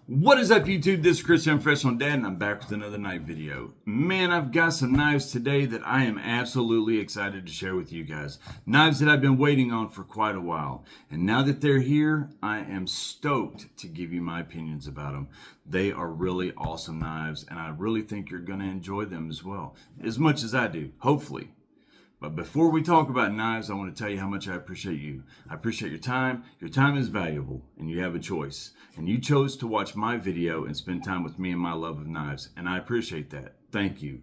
What is up, YouTube? This is Chris, I'm Professional Dad, and I'm back with another knife video. Man, I've got some knives today that I am absolutely excited to share with you guys. Knives that I've been waiting on for quite a while. And now that they're here, I am stoked to give you my opinions about them. They are really awesome knives, and I really think you're going to enjoy them as well. As much as I do, hopefully. But before we talk about knives, I want to tell you how much I appreciate you. I appreciate your time. Your time is valuable, and you have a choice. And you chose to watch my video and spend time with me and my love of knives, and I appreciate that. Thank you.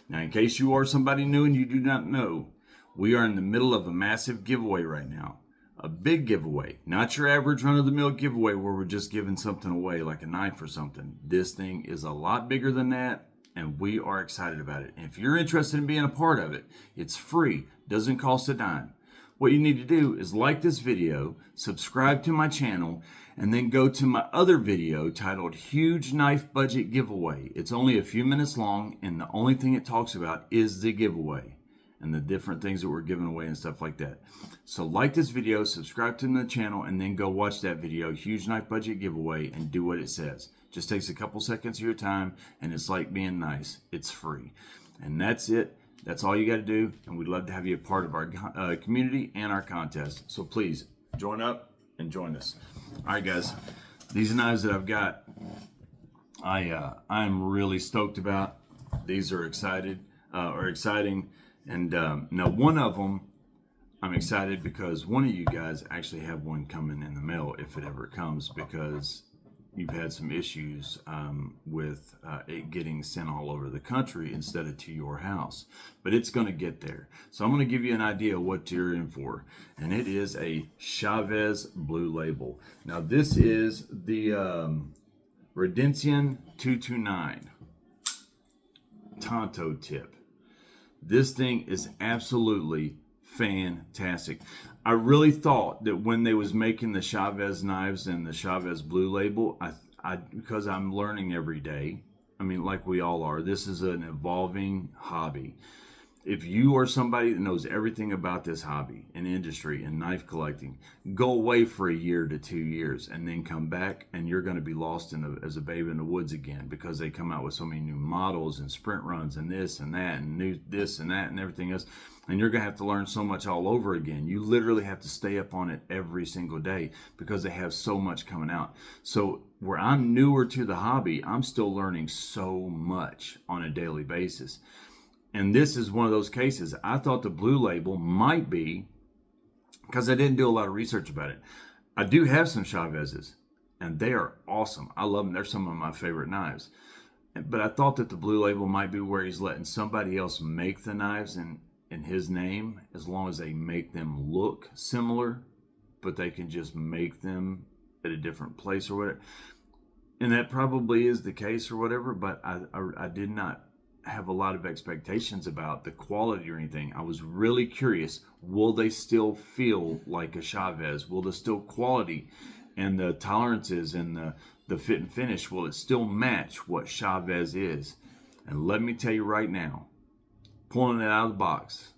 Now, in case you are somebody new and you do not know, we are in the middle of a massive giveaway right now. A big giveaway. Not your average run-of-the-mill giveaway where we're just giving something away like a knife or something. This thing is a lot bigger than that, and we are excited about it. And if you're interested in being a part of it, it's free, doesn't cost a dime. What you need to do is like this video, subscribe to my channel, and then go to my other video titled Huge Knife Budget Giveaway. It's only a few minutes long, and the only thing it talks about is the giveaway and the different things that we're giving away and stuff like that. So like this video, subscribe to the channel, and then go watch that video, Huge Knife Budget Giveaway, and do what it says. Just takes a couple seconds of your time, and it's like being nice. It's free. And that's it. That's all you got to do, and we'd love to have you a part of our community and our contest. So please, join up and join us. All right, guys. These knives that I've got, I'm really stoked about. These are exciting. And now one of them, I'm excited because one of you guys actually have one coming in the mail if it ever comes, because you've had some issues with it getting sent all over the country instead of to your house. But it's going to get there. So I'm going to give you an idea of what you're in for. And it is a Chavez Blue Label. Now this is the Redemption 229 Tonto tip. This thing is absolutely fantastic. I really thought that when they was making the Chavez knives and the Chavez Blue Label, because I'm learning every day, I mean, like we all are, this is an evolving hobby. If you are somebody that knows everything about this hobby and industry and knife collecting, go away for a year to 2 years and then come back, and you're going to be lost as a babe in the woods again, because they come out with so many new models and sprint runs and this and that and new this and that and everything else. And you're going to have to learn so much all over again. You literally have to stay up on it every single day because they have so much coming out. So where I'm newer to the hobby, I'm still learning so much on a daily basis. And this is one of those cases. I thought the Blue Label might be, because I didn't do a lot of research about it. I do have some Chavezes, and they are awesome. I love them. They're some of my favorite knives. But I thought that the Blue Label might be where he's letting somebody else make the knives in his name, as long as they make them look similar, but they can just make them at a different place or whatever. And that probably is the case or whatever, but I did not have a lot of expectations about the quality or anything. I was really curious, will they still feel like a Chavez? Will the still quality and the tolerances and the fit and finish, will it still match what Chavez is? And let me tell you right now, pulling it out of the box,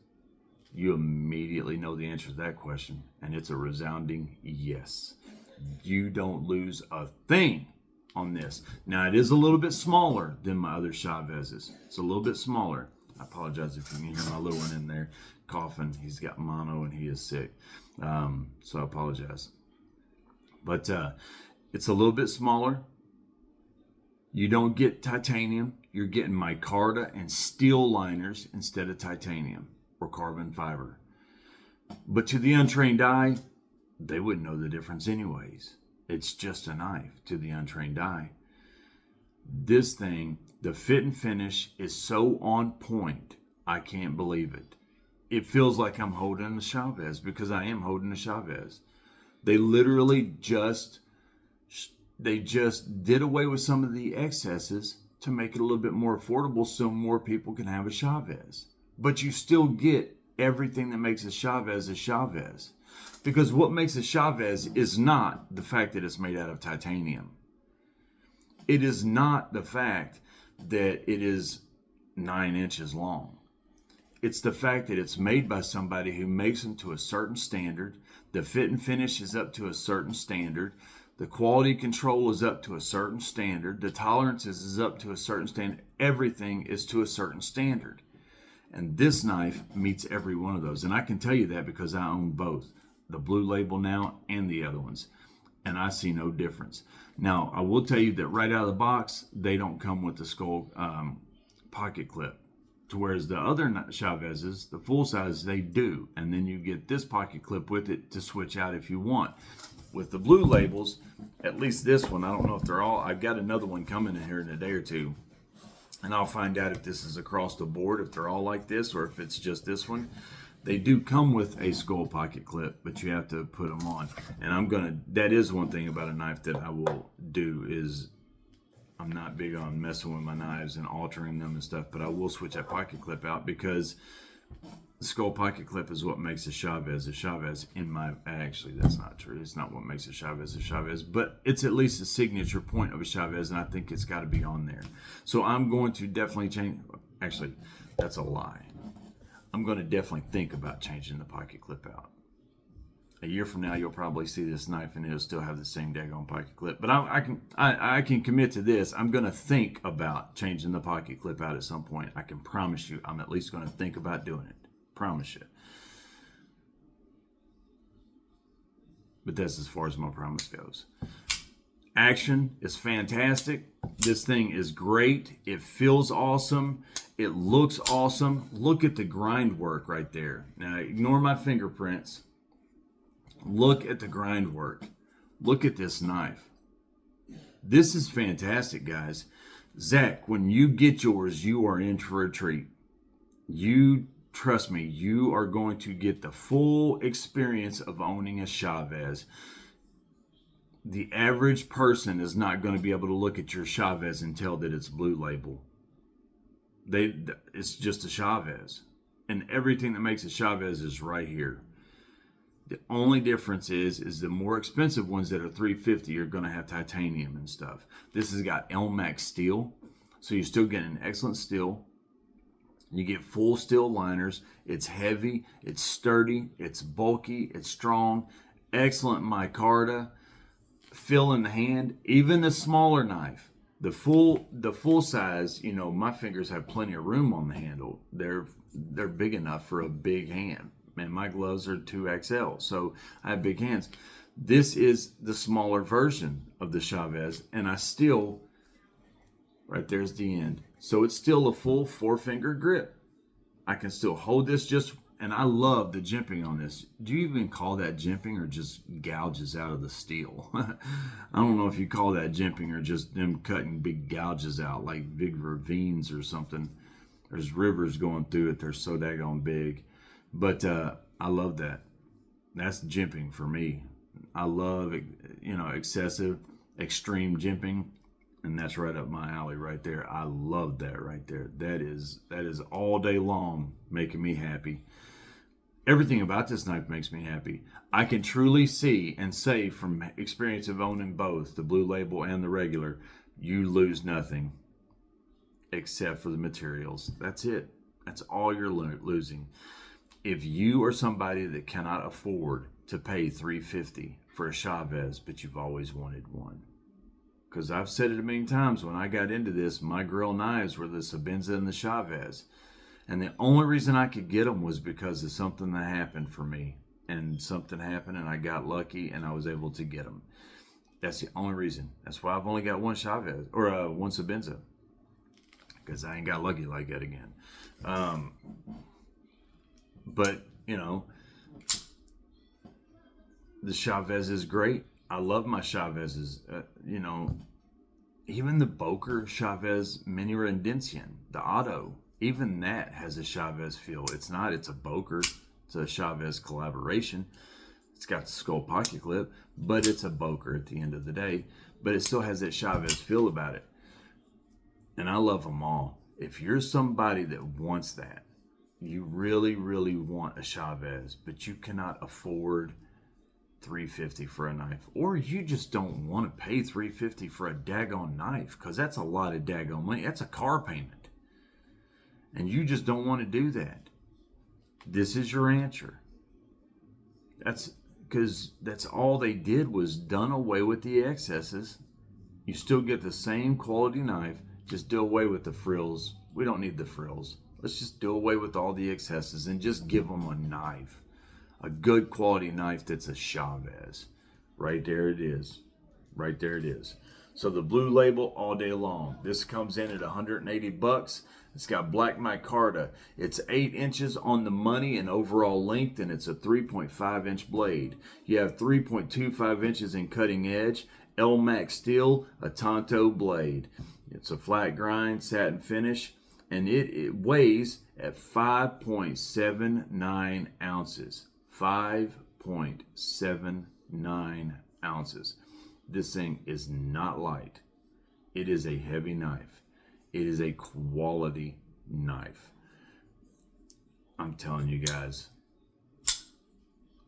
you immediately know the answer to that question, and it's a resounding yes. You don't lose a thing on this. Now, it is a little bit smaller than my other Chavezes. It's a little bit smaller. I apologize if you can hear my little one in there coughing. He's got mono and he is sick. So I apologize. But it's a little bit smaller. You don't get titanium. You're getting micarta and steel liners instead of titanium or carbon fiber. But to the untrained eye, they wouldn't know the difference anyways. It's just a knife to the untrained eye. This thing, the fit and finish is so on point, I can't believe it. It feels like I'm holding a Chavez, because I am holding a Chavez. They literally just did away with some of the excesses to make it a little bit more affordable so more people can have a Chavez. But you still get everything that makes a Chavez a Chavez. Because what makes a Chavez is not the fact that it's made out of titanium. It is not the fact that it is 9 inches long. It's the fact that it's made by somebody who makes them to a certain standard. The fit and finish is up to a certain standard. The quality control is up to a certain standard. The tolerances is up to a certain standard. Everything is to a certain standard. And this knife meets every one of those. And I can tell you that because I own both, the Blue Label now and the other ones. And I see no difference. Now, I will tell you that right out of the box, they don't come with the skull pocket clip. To whereas the other Chavezes, the full size, they do. And then you get this pocket clip with it to switch out if you want. With the Blue Labels, at least this one, I don't know if they're all, I've got another one coming in here in a day or two. And I'll find out if this is across the board, if they're all like this, or if it's just this one. They do come with a skull pocket clip, but you have to put them on. And that is one thing about a knife that I will do is I'm not big on messing with my knives and altering them and stuff, but I will switch that pocket clip out because the skull pocket clip is what makes a Chavez. Actually, that's not true. It's not what makes a Chavez, but it's at least a signature point of a Chavez, and I think it's got to be on there. So I'm going to definitely change. Actually, that's a lie. I'm going to definitely think about changing the pocket clip out. A year from now, you'll probably see this knife and it'll still have the same daggone pocket clip. But I can commit to this. I'm going to think about changing the pocket clip out at some point. I can promise you I'm at least going to think about doing it. Promise you. But that's as far as my promise goes. Action is fantastic. This thing is great. It feels awesome. It looks awesome. Look at the grind work right there. Now, ignore my fingerprints. Look at the grind work. Look at this knife. This is fantastic, guys. Zach, when you get yours, you are in for a treat. Trust me, you are going to get the full experience of owning a Chavez. The average person is not going to be able to look at your Chavez and tell that it's Blue Label. It's just a Chavez. And everything that makes a Chavez is right here. The only difference is the more expensive ones that are $350 are going to have titanium and stuff. This has got Elmax steel, so you still get an excellent steel. You get full steel liners. It's heavy, it's sturdy, it's bulky, it's strong. Excellent micarta. Feel in the hand. Even the smaller knife, the full size, my fingers have plenty of room on the handle. They're big enough for a big hand. Man, my gloves are 2XL, so I have big hands. This is the smaller version of the Chavez, and right there's the end. So it's still a full 4-finger grip. I can still hold this and I love the jimping on this. Do you even call that jimping or just gouges out of the steel? I don't know if you call that jimping or just them cutting big gouges out, like big ravines or something. There's rivers going through it. They're so daggone big. But I love that. That's jimping for me. I love, excessive, extreme jimping. And that's right up my alley right there. I love that right there. That is all day long making me happy. Everything about this knife makes me happy. I can truly see and say from experience of owning both, the Blue Label and the regular, you lose nothing except for the materials. That's it. That's all you're losing. If you are somebody that cannot afford to pay $350 for a Chavez, but you've always wanted one, because I've said it a million times, when I got into this, my grill knives were the Sabenza and the Chavez. And the only reason I could get them was because of something that happened for me. And something happened and I got lucky and I was able to get them. That's the only reason. That's why I've only got one Chavez, or one Sabenza. Because I ain't got lucky like that again. But, the Chavez is great. I love my Chavezes. Even the Boker Chavez Mini Rendencian, the Auto, even that has a Chavez feel. It's a Boker. It's a Chavez collaboration. It's got the skull pocket clip, but it's a Boker at the end of the day. But it still has that Chavez feel about it. And I love them all. If you're somebody that wants that, you really, really want a Chavez, but you cannot afford $350 for a knife, or you just don't want to pay $350 for a daggone knife, because that's a lot of daggone money. That's a car payment, and you just don't want to do that. This is your answer. because that's all they did was done away with the excesses. You still get the same quality knife, just do away with the frills. We don't need the frills. Let's just do away with all the excesses and just give them a knife. A good quality knife that's a Chavez. Right there it is. Right there it is. So the blue label all day long. This comes in at $180. It's got black micarta. It's 8 inches on the money in overall length, and it's a 3.5 inch blade. You have 3.25 inches in cutting edge, LMAX steel, a Tonto blade. It's a flat grind, satin finish, and it weighs at 5.79 ounces. 5.79 ounces. This thing is not light. It is a heavy knife. It is a quality knife. I'm telling you guys.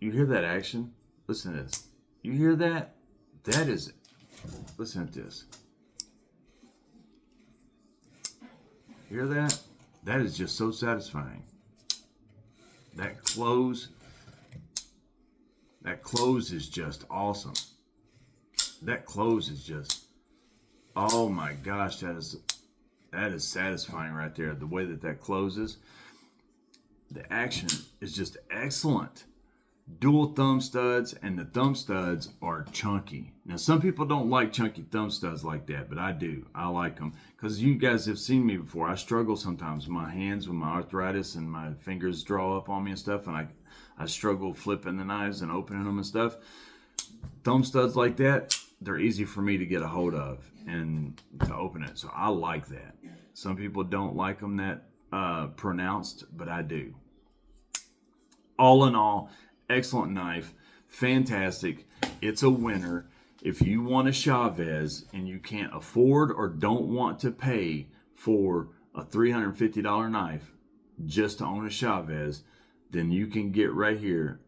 You hear that action? Listen to this. You hear that? That is, listen to this. Hear that? That is just so satisfying. That close is just awesome. That close is just, oh my gosh, that is satisfying right there. The way that closes, the action is just excellent. Dual thumb studs, and the thumb studs are chunky. Now, some people don't like chunky thumb studs like that, but I do. I like them because you guys have seen me before. I struggle sometimes with my hands with my arthritis, and my fingers draw up on me and stuff, and I struggle flipping the knives and opening them and stuff. Thumb studs like that, they're easy for me to get a hold of and to open it. So I like that. Some people don't like them that pronounced, but I do. All in all, excellent knife, fantastic. It's a winner. If you want a Chavez and you can't afford or don't want to pay for a $350 knife just to own a Chavez, then you can get right here.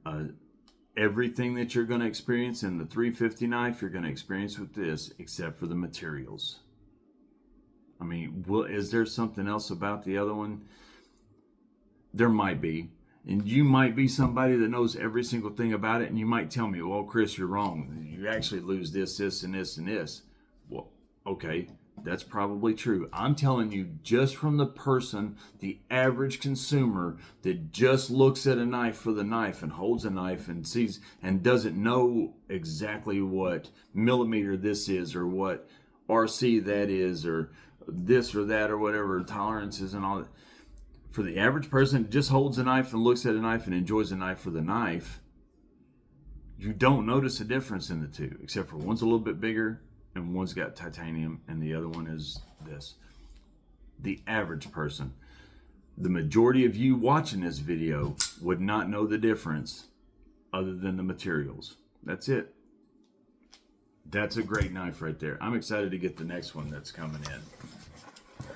Everything that you're going to experience in the $350 knife, you're going to experience with this, except for the materials. I mean, is there something else about the other one? There might be. And you might be somebody that knows every single thing about it, and you might tell me, well, Chris, you're wrong. You actually lose this, this, and this, and this. Well, okay, that's probably true. I'm telling you, just from the person, the average consumer that just looks at a knife for the knife and holds a knife and sees and doesn't know exactly what millimeter this is or what RC that is or this or that or whatever tolerances and all that. For the average person that just holds a knife and looks at a knife and enjoys a knife for the knife, you don't notice a difference in the two, except for one's a little bit bigger and one's got titanium and the other one is this. The average person, the majority of you watching this video would not know the difference other than the materials. That's it. That's a great knife right there. I'm excited to get the next one that's coming in.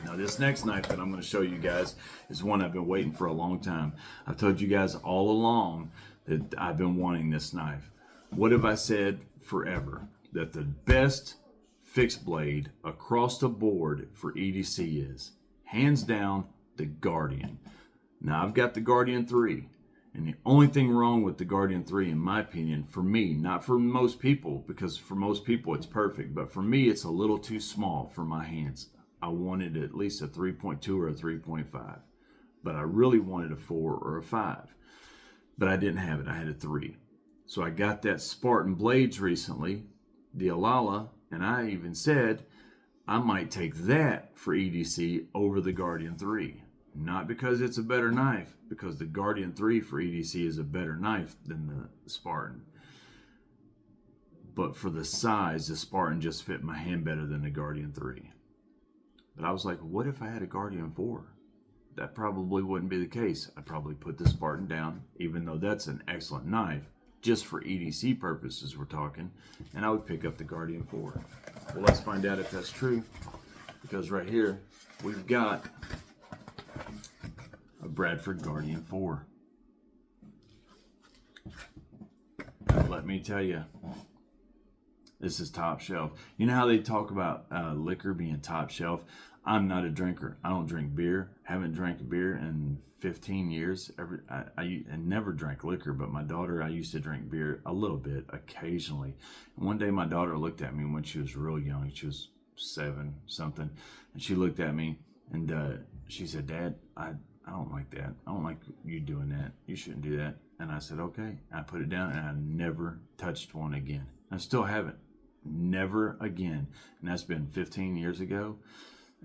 Now, this next knife that I'm going to show you guys is one I've been waiting for a long time. I've told you guys all along that I've been wanting this knife. What have I said forever? That the best fixed blade across the board for EDC is, hands down, the Guardian. Now, I've got the Guardian 3. And the only thing wrong with the Guardian 3, in my opinion, for me, not for most people, because for most people it's perfect, but for me it's a little too small for my hands. I wanted at least a 3.2 or a 3.5, but I really wanted a 4 or a 5, but I didn't have it. I had a 3. So I got that Spartan Blades recently, the Alala, and I even said I might take that for EDC over the Guardian 3. Not because it's a better knife, because the Guardian 3 for EDC is a better knife than the Spartan. But for the size, the Spartan just fit my hand better than the Guardian 3. But I was like, what if I had a Guardian 4? That probably wouldn't be the case. I'd probably put the Spartan down, even though that's an excellent knife, just for EDC purposes we're talking, and I would pick up the Guardian 4. Well, let's find out if that's true, because right here, we've got a Bradford Guardian 4. Let me tell you, This is top shelf. You know how they talk about liquor being top shelf? I'm not a drinker. I don't drink beer. Haven't drank beer in 15 years. I never drank liquor, but my daughter, I used to drink beer a little bit occasionally. And one day my daughter looked at me when she was real young. She was 7 something. And she looked at me and she said, Dad, I don't like that. I don't like you doing that. You shouldn't do that. And I said, okay. I put it down and I never touched one again. I still haven't. Never again. And that's been 15 years ago.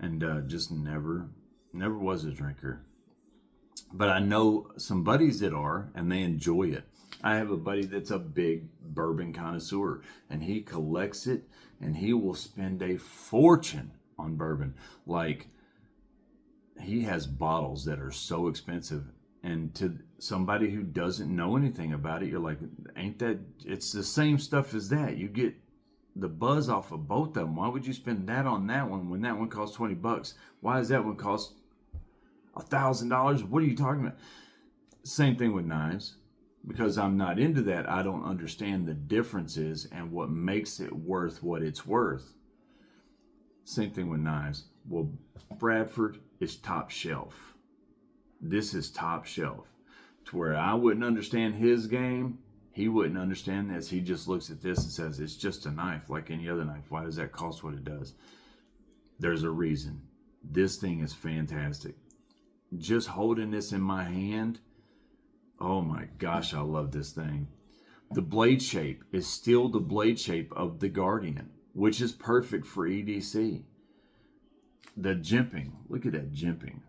And just never was a drinker. But I know some buddies that are, and they enjoy it. I have a buddy that's a big bourbon connoisseur, and he collects it, and he will spend a fortune on bourbon. Like, he has bottles that are so expensive, and to somebody who doesn't know anything about it, you're like, ain't that, it's the same stuff as that. You get the buzz off of both of them. Why would you spend that on that one when that one costs $20? Why does that one cost $1,000? What are you talking about? Same thing with knives. Because I'm not into that, I don't understand the differences and what makes it worth what it's worth. Same thing with knives. Well, Bradford is top shelf. This is top shelf. To where I wouldn't understand his game, he wouldn't understand this. He just looks at this and says, it's just a knife like any other knife. Why does that cost what it does? There's a reason. This thing is fantastic. Just holding this in my hand, oh my gosh, I love this thing. The blade shape is still the blade shape of the Guardian, which is perfect for EDC. The jimping, look at that jimping.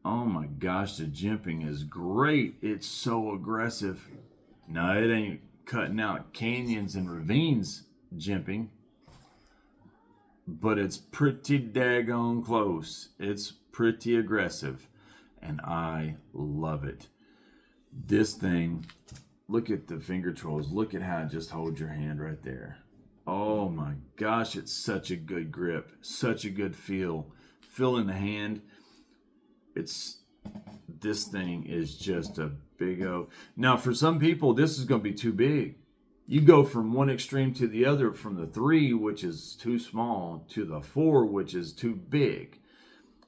Oh my gosh, the jimping is great. It's so aggressive. No, it ain't cutting out canyons and ravines jimping, but it's pretty daggone close. It's pretty aggressive, and I love it. This thing, look at the finger trolls. Look at how it just holds your hand right there. Oh my gosh, it's such a good grip, such a good feel. Feel in the hand. This thing is just a big O. Now, for some people, this is going to be too big. You go from one extreme to the other, from the 3, which is too small, to the 4, which is too big.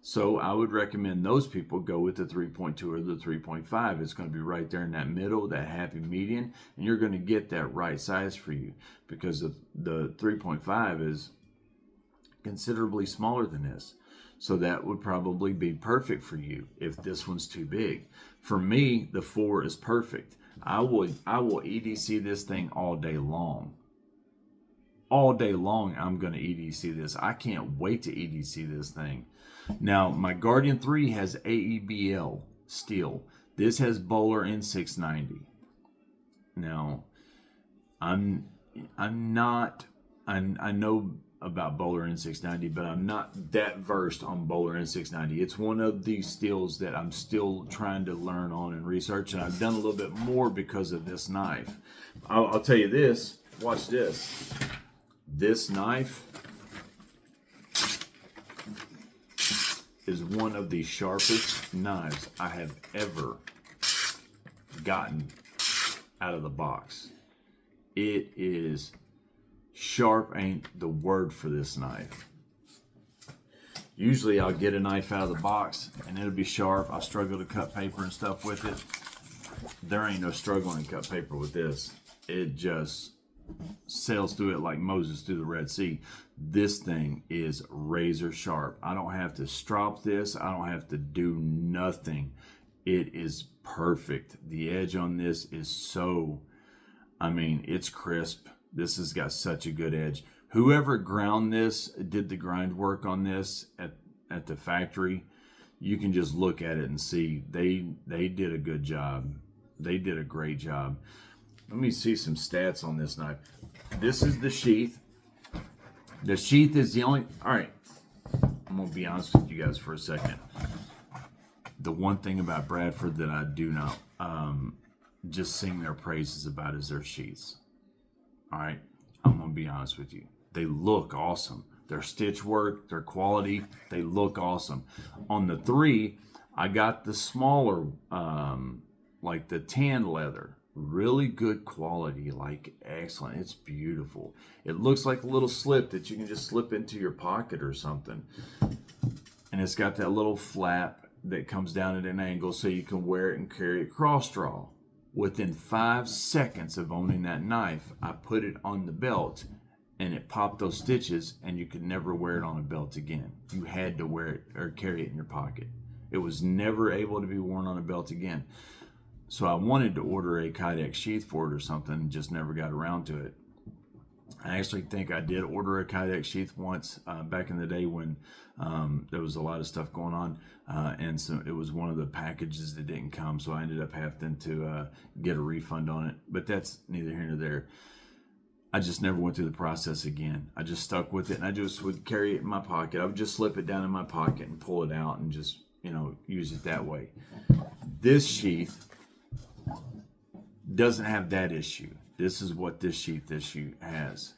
So I would recommend those people go with the 3.2 or the 3.5. It's going to be right there in that middle, that happy median, and you're going to get that right size for you, because the 3.5 is considerably smaller than this. So that would probably be perfect for you if this one's too big. For me, the 4 is perfect. I will EDC this thing all day long. All day long, I'm going to EDC this. I can't wait to EDC this thing. Now, my Guardian 3 has AEBL steel. This has Bowler N690. Now, I know about Bowler N690, but I'm not that versed on Bowler N690. It's one of these steels that I'm still trying to learn on and research, and I've done a little bit more because of this knife. I'll tell you this. Watch this. This knife is one of the sharpest knives I have ever gotten out of the box. It is sharp, ain't the word for this knife. Usually I'll get a knife out of the box and it'll be sharp. I struggle to cut paper and stuff with it. There ain't no struggling to cut paper with this. It just sails through it like Moses through the Red Sea. This thing is razor sharp. I don't have to strop this. I don't have to do nothing. It is perfect. The edge on this is so, it's crisp. This has got such a good edge. Whoever ground this, did the grind work on this at the factory, you can just look at it and see they did a good job. They did a great job. Let me see some stats on this knife. This is the sheath. The sheath is the only... All right, I'm going to be honest with you guys for a second. The one thing about Bradford that I do not just sing their praises about is their sheaths. All right, I'm going to be honest with you. They look awesome. Their stitch work, their quality, they look awesome. On the 3, I got the smaller, like the tan leather, really good quality, like excellent. It's beautiful. It looks like a little slip that you can just slip into your pocket or something. And it's got that little flap that comes down at an angle so you can wear it and carry it cross draw. Within 5 seconds of owning that knife, I put it on the belt and it popped those stitches, and you could never wear it on a belt again. You had to wear it or carry it in your pocket. It was never able to be worn on a belt again. So I wanted to order a Kydex sheath for it or something, just never got around to it. I actually think I did order a Kydex sheath once back in the day when there was a lot of stuff going on, and so it was one of the packages that didn't come, so I ended up having to get a refund on it. But that's neither here nor there. I just never went through the process again. I just stuck with it, and I just would carry it in my pocket. I would just slip it down in my pocket and pull it out and just, use it that way. This sheath doesn't have that issue. This is what this sheath issue has.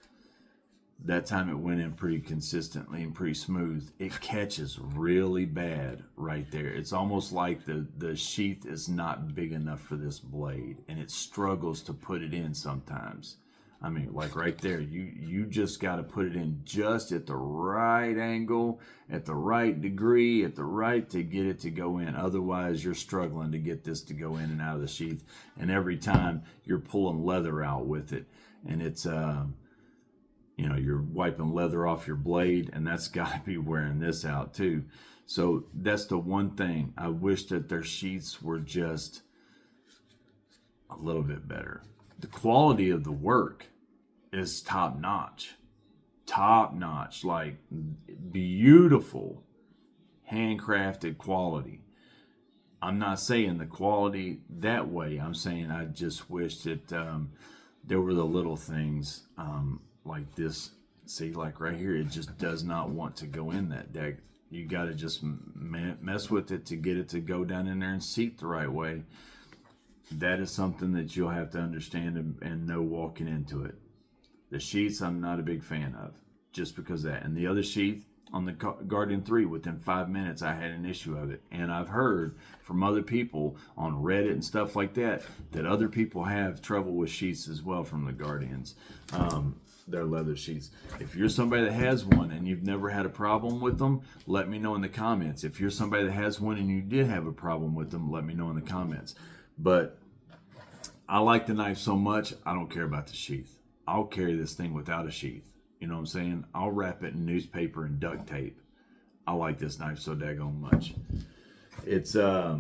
That time it went in pretty consistently and pretty smooth. It catches really bad right there. It's almost like the sheath is not big enough for this blade, and it struggles to put it in sometimes. I mean, like right there, you just got to put it in just at the right angle, at the right degree, at the right to get it to go in. Otherwise, you're struggling to get this to go in and out of the sheath. And every time you're pulling leather out with it, and it's, you're wiping leather off your blade, and that's got to be wearing this out too. So that's the one thing. I wish that their sheaths were just a little bit better. The quality of the work is top notch, like beautiful handcrafted quality. I'm not saying the quality that way. I'm saying I just wish that there were the little things like this. See, like right here, it just does not want to go in that deck. You got to just mess with it to get it to go down in there and seat the right way. That is something that you'll have to understand and know walking into it. The sheaths I'm not a big fan of, just because of that. And the other sheath on the Guardian 3, within 5 minutes I had an issue of it. And I've heard from other people on Reddit and stuff like that, that other people have trouble with sheaths as well from the Guardians. Their leather sheaths. If you're somebody that has one and you've never had a problem with them, let me know in the comments. If you're somebody that has one and you did have a problem with them, let me know in the comments. But I like the knife so much, I don't care about the sheath. I'll carry this thing without a sheath. You know what I'm saying? I'll wrap it in newspaper and duct tape. I like this knife so daggone much. It's, let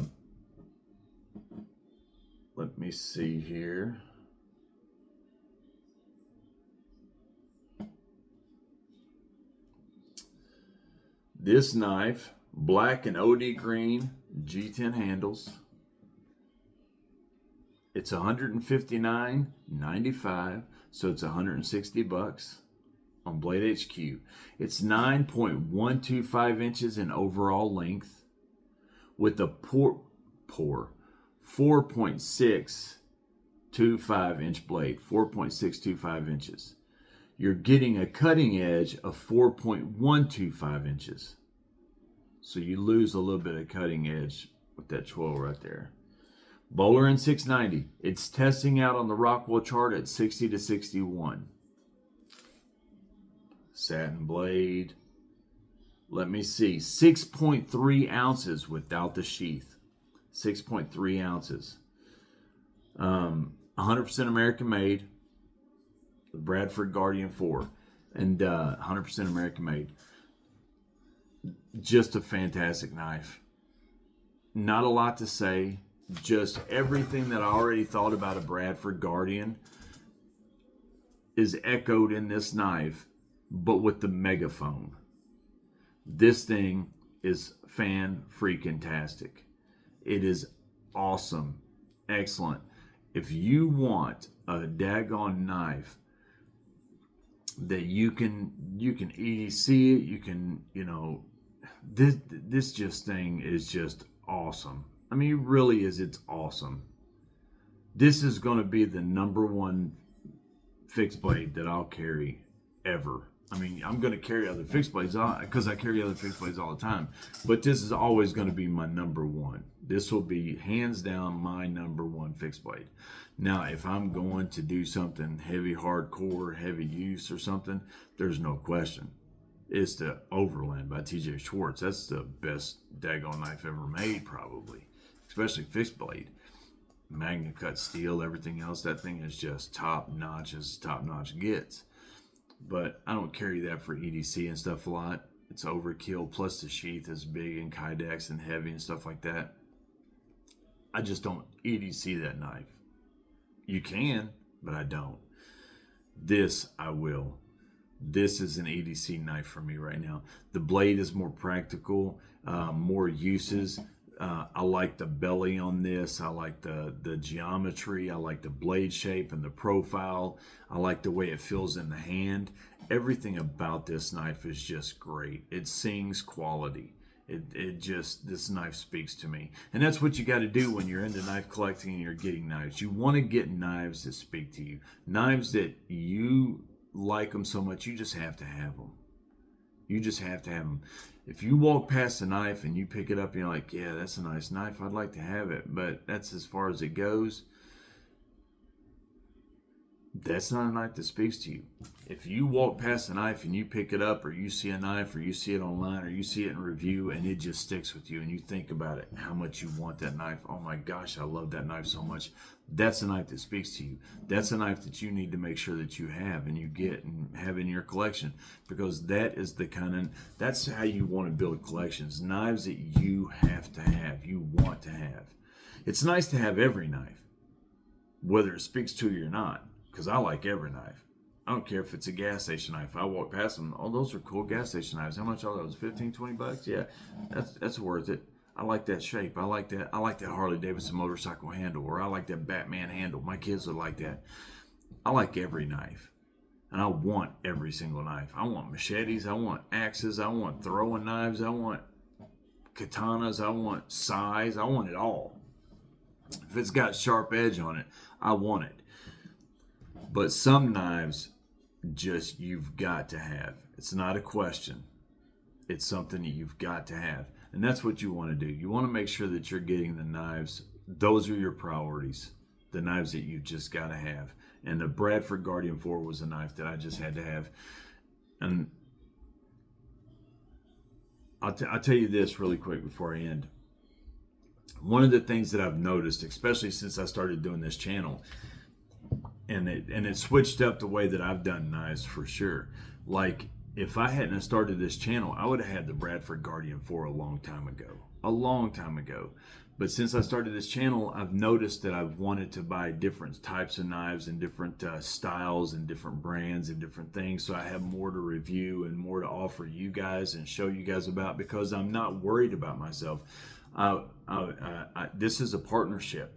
me see here. This knife, black and OD green, G10 handles. It's $159.95, so it's $160 on Blade HQ. It's 9.125 inches in overall length with a 4.625 inch blade, 4.625 inches. You're getting a cutting edge of 4.125 inches. So you lose a little bit of cutting edge with that 12 right there. Bowler in 690. It's testing out on the Rockwell chart at 60 to 61. Satin blade. Let me see. 6.3 ounces without the sheath. 6.3 ounces. 100% American made. The Bradford Guardian 4. And 100% American made. Just a fantastic knife. Not a lot to say. Just everything that I already thought about a Bradford Guardian is echoed in this knife, but with the megaphone. This thing is fan-freaking-tastic. It is awesome. Excellent. If you want a daggone knife that you can EDC it, you can, this just thing is just awesome. I mean, it really is. It's awesome. This is going to be the #1 fixed blade that I'll carry ever. I mean, I'm going to carry other fixed blades on because I carry other fixed blades all the time. But this is always going to be my number one. This will be hands down my number one fixed blade. Now, if I'm going to do something heavy, hardcore, heavy use or something, there's no question. It's the Overland by TJ Schwartz. That's the best daggone knife ever made, probably, especially fixed blade. Magna cut steel, everything else. That thing is just top notch as top notch gets. But I don't carry that for EDC and stuff a lot. It's overkill. Plus the sheath is big and kydex and heavy and stuff like that. I just don't EDC that knife. You can, but I don't. This I will. This is an EDC knife for me right now. The blade is more practical, more uses. I like the belly on this. I like the geometry. I like the blade shape and the profile. I like the way it feels in the hand. Everything about this knife is just great. It sings quality. This knife speaks to me. And that's what you got to do when you're into knife collecting and you're getting knives. You want to get knives that speak to you. Knives that you like them so much, you just have to have them. You just have to have them. If you walk past a knife and you pick it up and you're like, yeah, that's a nice knife, I'd like to have it, but that's as far as it goes, that's not a knife that speaks to you. If you walk past a knife and you pick it up, or you see a knife, or you see it online, or you see it in review, and it just sticks with you, and you think about it, how much you want that knife, oh my gosh, I love that knife so much, that's a knife that speaks to you. That's a knife that you need to make sure that you have and you get and have in your collection, because that is the kind of, that's how you want to build collections. Knives that you have to have, you want to have. It's nice to have every knife, whether it speaks to you or not, because I like every knife. I don't care if it's a gas station knife. I walk past them, oh, those are cool gas station knives. How much are those? 15, 20 bucks? Yeah, that's worth it. I like that shape. I like that Harley Davidson motorcycle handle, or I like that Batman handle. My kids would like that. I like every knife, and I want every single knife. I want machetes. I want axes. I want throwing knives. I want katanas. I want sais. I want it all. If it's got sharp edge on it, I want it. But some knives, just you've got to have. It's not a question. It's something that you've got to have. And that's what you want to do. You want to make sure that you're getting the knives. Those are your priorities. The knives that you just got to have. And the Bradford Guardian 4 was a knife that I just had to have. And I'll tell you this really quick before I end. One of the things that I've noticed, especially since I started doing this channel, and it switched up the way that I've done knives for sure. Like, if I hadn't started this channel, I would have had the Bradford Guardian 4 a long time ago. But since I started this channel, I've noticed that I've wanted to buy different types of knives and different styles and different brands and different things, so I have more to review and more to offer you guys and show you guys about, because I'm not worried about myself. This is a partnership.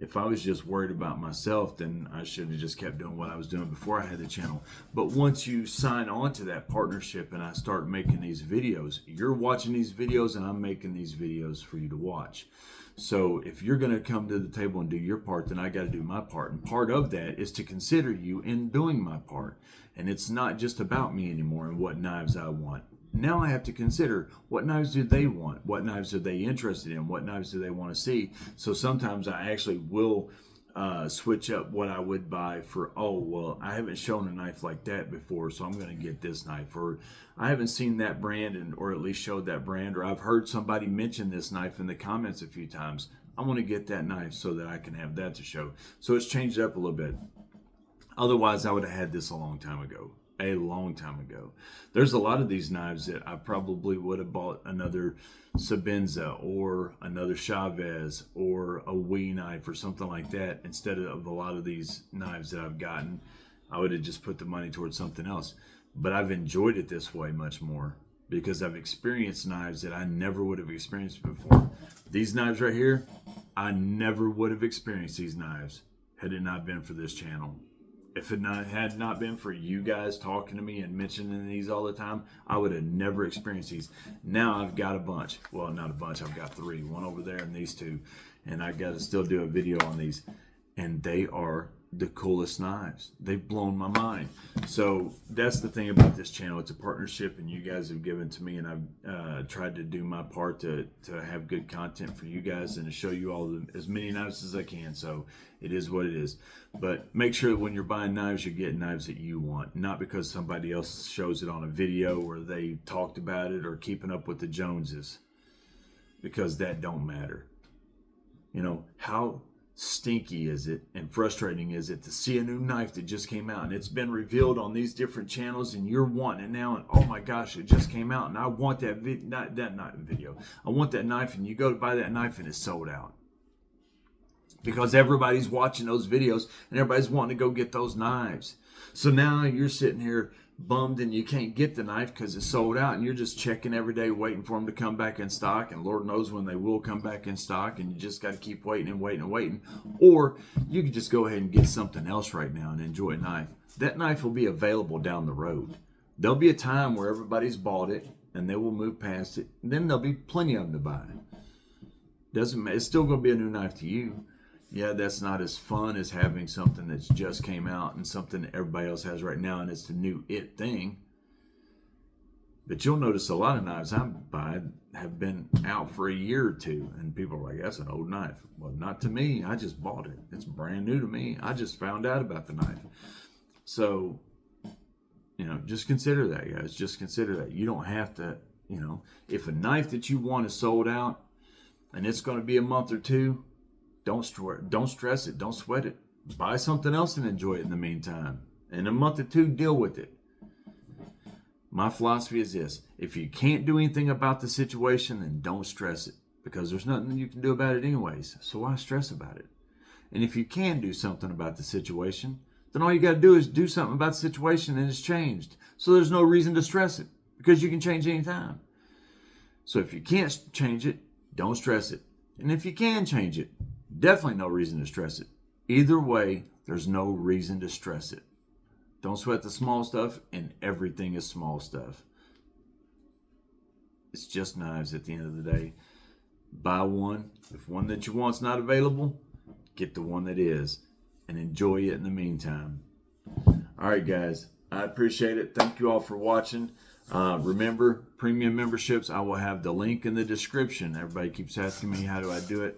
If I was just worried about myself, then I should have just kept doing what I was doing before I had the channel. But once you sign on to that partnership and I start making these videos, you're watching these videos and I'm making these videos for you to watch. So if you're going to come to the table and do your part, then I got to do my part. And part of that is to consider you in doing my part. And it's not just about me anymore and what knives I want. Now I have to consider, what knives do they want? What knives are they interested in? What knives do they want to see? So sometimes I actually will switch up what I would buy for, oh, well, I haven't shown a knife like that before, so I'm going to get this knife. Or I haven't seen that brand, or at least showed that brand, or I've heard somebody mention this knife in the comments a few times. I want to get that knife so that I can have that to show. So it's changed up a little bit. Otherwise, I would have had this a long time ago. There's a lot of these knives that I probably would have bought another Sabenza or another Chavez or a Wii knife or something like that instead of a lot of these knives that I've gotten. I would have just put the money towards something else. But I've enjoyed it this way much more, because I've experienced knives that I never would have experienced before. These knives right here, I never would have experienced these knives had it not been for this channel. If it had not been for you guys talking to me and mentioning these all the time, I would have never experienced these. Now I've got a bunch. Well, not a bunch. I've got 3. One over there and these 2. And I got to still do a video on these. And they are the coolest knives. They've blown my mind. So that's the thing about this channel. It's a partnership, and you guys have given to me, and I've tried to do my part to have good content for you guys and to show you all as many knives as I can. So it is what it is. But make sure that when you're buying knives, you're getting knives that you want, not because somebody else shows it on a video or they talked about it or keeping up with the Joneses, because that don't matter. You know, how stinky is it and frustrating is it to see a new knife that just came out and it's been revealed on these different channels and you're wanting it now, and oh my gosh, it just came out and I want that video. I want that knife, and you go to buy that knife and it's sold out because everybody's watching those videos and everybody's wanting to go get those knives. So now you're sitting here bummed and you can't get the knife because it's sold out, and you're just checking every day waiting for them to come back in stock, and Lord knows when they will come back in stock, and you just got to keep waiting and waiting and waiting. Or you can just go ahead and get something else right now and enjoy a knife. That knife will be available down the road. There'll be a time where everybody's bought it and they will move past it, and then there'll be plenty of them to buy. Doesn't matter. It's still going to be a new knife to you. Yeah, that's not as fun as having something that's just came out and something that everybody else has right now, and it's the new it thing. But you'll notice a lot of knives I buy have been out for a year or two, and people are like, that's an old knife. Well, not to me. I just bought it. It's brand new to me. I just found out about the knife. So, you know, just consider that, guys. Just consider that. You don't have to, you know, if a knife that you want is sold out and it's going to be a month or two, don't stress it. Don't sweat it. Buy something else and enjoy it in the meantime. In a month or two, deal with it. My philosophy is this: if you can't do anything about the situation, then don't stress it, because there's nothing you can do about it anyways. So why stress about it? And if you can do something about the situation, then all you got to do is do something about the situation, and it's changed. So there's no reason to stress it, because you can change anytime. So if you can't change it, don't stress it. And if you can change it, definitely no reason to stress it. Either way, there's no reason to stress it. Don't sweat the small stuff, and everything is small stuff. It's just knives at the end of the day. Buy one. If one that you want's not available, get the one that is, and enjoy it in the meantime. All right, guys. I appreciate it. Thank you all for watching. Remember, premium memberships, I will have the link in the description. Everybody keeps asking me, how do I do it?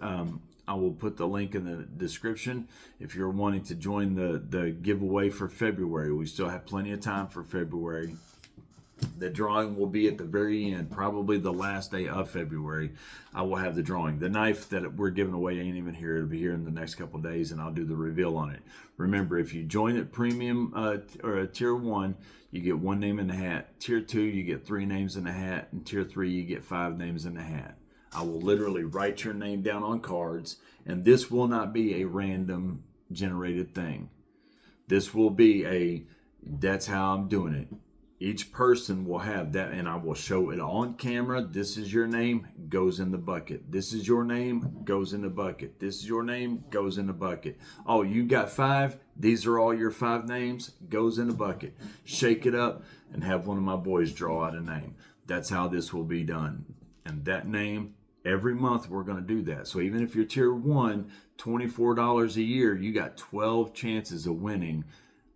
I will put the link in the description if you're wanting to join the giveaway for February. We still have plenty of time for February. The drawing will be at the very end, probably the last day of February. I will have the drawing. The knife that we're giving away ain't even here. It'll be here in the next couple of days, and I'll do the reveal on it. Remember, if you join at premium or a tier 1, you get 1 name in the hat. Tier 2, you get 3 names in the hat. And tier 3, you get 5 names in the hat. I will literally write your name down on cards, and this will not be a random generated thing. This will be that's how I'm doing it. Each person will have that, and I will show it on camera. This is your name, goes in the bucket. This is your name, goes in the bucket. This is your name, goes in the bucket. Oh, you got 5. These are all your 5 names, goes in the bucket. Shake it up and have one of my boys draw out a name. That's how this will be done. And that name, every month we're going to do that. So even if you're tier 1, $24 a year, you got 12 chances of winning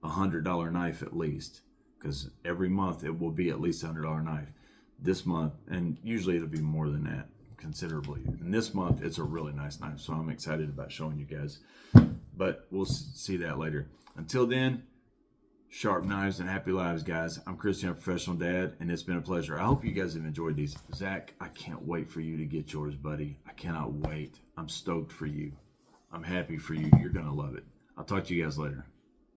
a $100 knife at least. Because every month it will be at least a $100 knife. This month, and usually it'll be more than that, considerably. And this month, it's a really nice knife, so I'm excited about showing you guys. But we'll see that later. Until then, sharp knives and happy lives, guys. I'm Christian, I'm a professional dad, and it's been a pleasure. I hope you guys have enjoyed these. Zach, I can't wait for you to get yours, buddy. I cannot wait. I'm stoked for you. I'm happy for you. You're going to love it. I'll talk to you guys later.